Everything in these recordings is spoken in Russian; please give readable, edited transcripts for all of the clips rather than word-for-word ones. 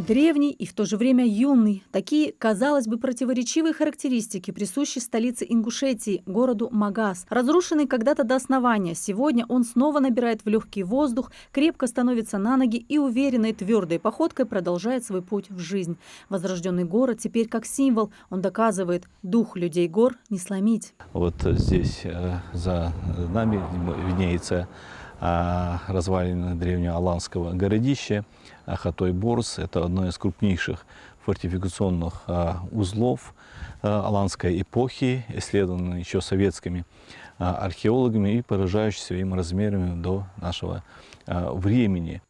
Древний и в то же время юный. Такие, казалось бы, противоречивые характеристики присущи столице Ингушетии, городу Магас. Разрушенный когда-то до основания, сегодня он снова набирает в легкий воздух, крепко становится на ноги и уверенной твердой походкой продолжает свой путь в жизнь. Возрожденный город теперь как символ. Он доказывает, дух людей гор не сломить. Вот здесь за нами виднеется развалины древнего аланского городища Хатой-Борс. Это одно из крупнейших фортификационных узлов аланской эпохи, исследовано еще советскими археологами и поражающий своими размерами до нашего времени.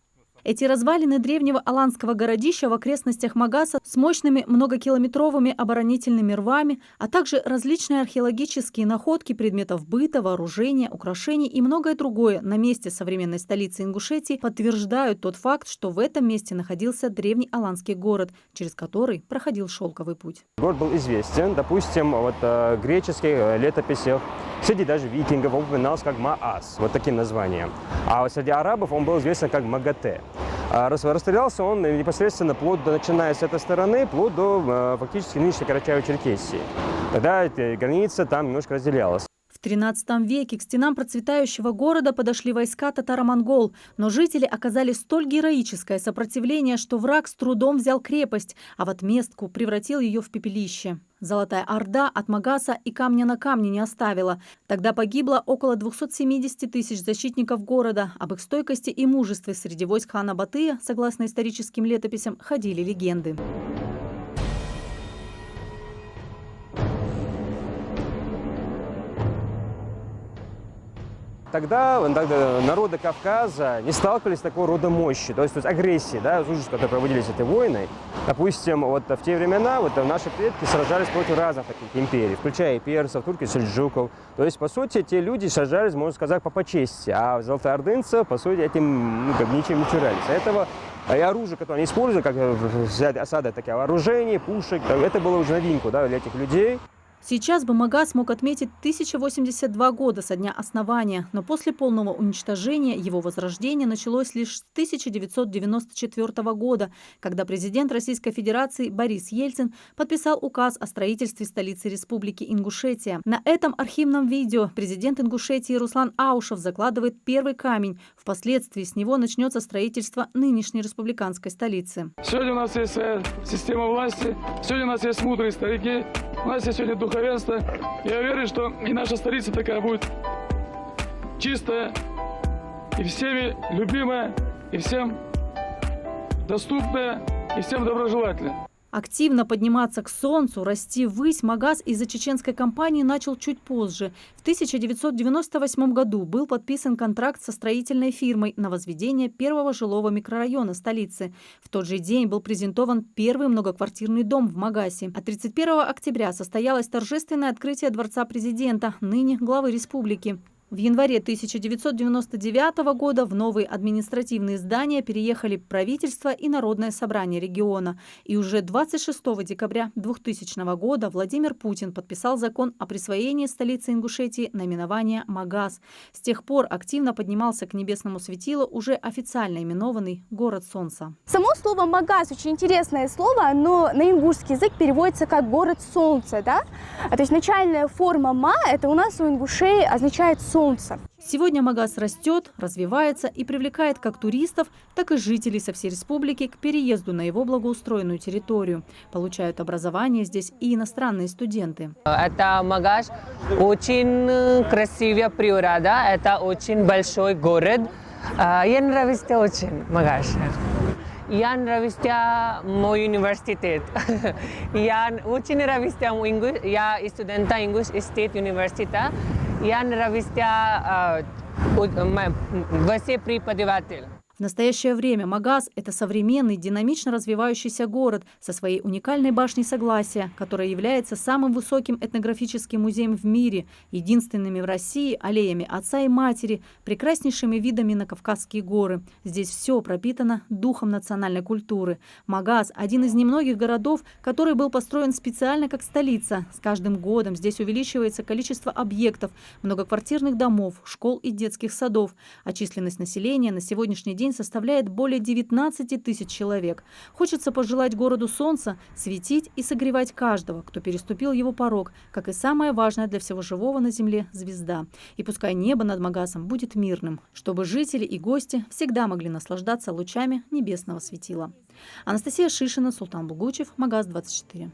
Эти развалины древнего аланского городища в окрестностях Магаса с мощными многокилометровыми оборонительными рвами, а также различные археологические находки предметов быта, вооружения, украшений и многое другое на месте современной столицы Ингушетии подтверждают тот факт, что в этом месте находился древний аланский город, через который проходил шелковый путь. Город был известен, допустим, в греческих летописях, среди даже викингов он упоминался как Маас, вот таким названием. А среди арабов он был известен как Магате. Расстрелялся он непосредственно начиная с этой стороны, вплоть до фактически нынешней Карачаево-Черкесии. Тогда граница там немножко разделялась. В XIII веке к стенам процветающего города подошли войска татаро-монгол, но жители оказали столь героическое сопротивление, что враг с трудом взял крепость, а в отместку превратил ее в пепелище. Золотая Орда от Магаса и камня на камне не оставила. Тогда погибло около 270 тысяч защитников города. Об их стойкости и мужестве среди войск хана Батыя, согласно историческим летописям, ходили легенды. Тогда народы Кавказа не сталкивались с такого рода мощью, то есть агрессией, ужас, которые проводились этой войной. Допустим, вот в те времена наши предки сражались против разных таких империй, включая и персов, турки, сельджуков. То есть, по сути, те люди сражались, можно сказать, по чести, а золотоордынцы, по сути, этим ничем не чурались. Этого и оружие, которое они использовали, как взять осады, такие вооружения, пушек, это было уже новинку для этих людей. Сейчас бы Магас мог отметить 1082 года со дня основания, но после полного уничтожения его возрождение началось лишь с 1994 года, когда президент Российской Федерации Борис Ельцин подписал указ о строительстве столицы Республики Ингушетия. На этом архивном видео президент Ингушетии Руслан Аушев закладывает первый камень. Впоследствии с него начнется строительство нынешней республиканской столицы. Сегодня у нас есть система власти, сегодня у нас есть мудрые старики, у нас есть сегодня духовенство. Я уверен, что и наша столица такая будет чистая, и всеми любимая, и всем доступная, и всем доброжелательная. Активно подниматься к солнцу, расти ввысь Магас из-за чеченской кампании начал чуть позже. В 1998 году был подписан контракт со строительной фирмой на возведение первого жилого микрорайона столицы. В тот же день был презентован первый многоквартирный дом в Магасе. А 31 октября состоялось торжественное открытие Дворца президента, ныне главы республики. В январе 1999 года в новые административные здания переехали правительство и Народное собрание региона. И уже 26 декабря 2000 года Владимир Путин подписал закон о присвоении столице Ингушетии наименования Магас. С тех пор активно поднимался к небесному светилу уже официально именованный город солнца. Само слово Магас очень интересное слово, но на ингушский язык переводится как город солнца, да? То есть начальная форма ма, это у нас у ингушей означает солнце. Сегодня Магас растет, развивается и привлекает как туристов, так и жителей со всей республики к переезду на его благоустроенную территорию. Получают образование здесь и иностранные студенты. Это Магас очень красивая природа, это очень большой город. Мне нравится очень Магас. Я нравится мой университет. Я очень нравится я студент Ингуш Стейт университета. Я нравится все преподаватели. В настоящее время Магас – это современный, динамично развивающийся город со своей уникальной башней Согласия, которая является самым высоким этнографическим музеем в мире, единственными в России аллеями отца и матери, прекраснейшими видами на Кавказские горы. Здесь все пропитано духом национальной культуры. Магас – один из немногих городов, который был построен специально как столица. С каждым годом здесь увеличивается количество объектов, многоквартирных домов, школ и детских садов, а численность населения на сегодняшний день день составляет более 19 тысяч человек. Хочется пожелать городу солнца светить и согревать каждого, кто переступил его порог, как и самое важное для всего живого на земле – звезда. И пускай небо над Магасом будет мирным, чтобы жители и гости всегда могли наслаждаться лучами небесного светила. Анастасия Шишина, Султан Булгучев, Магас 24.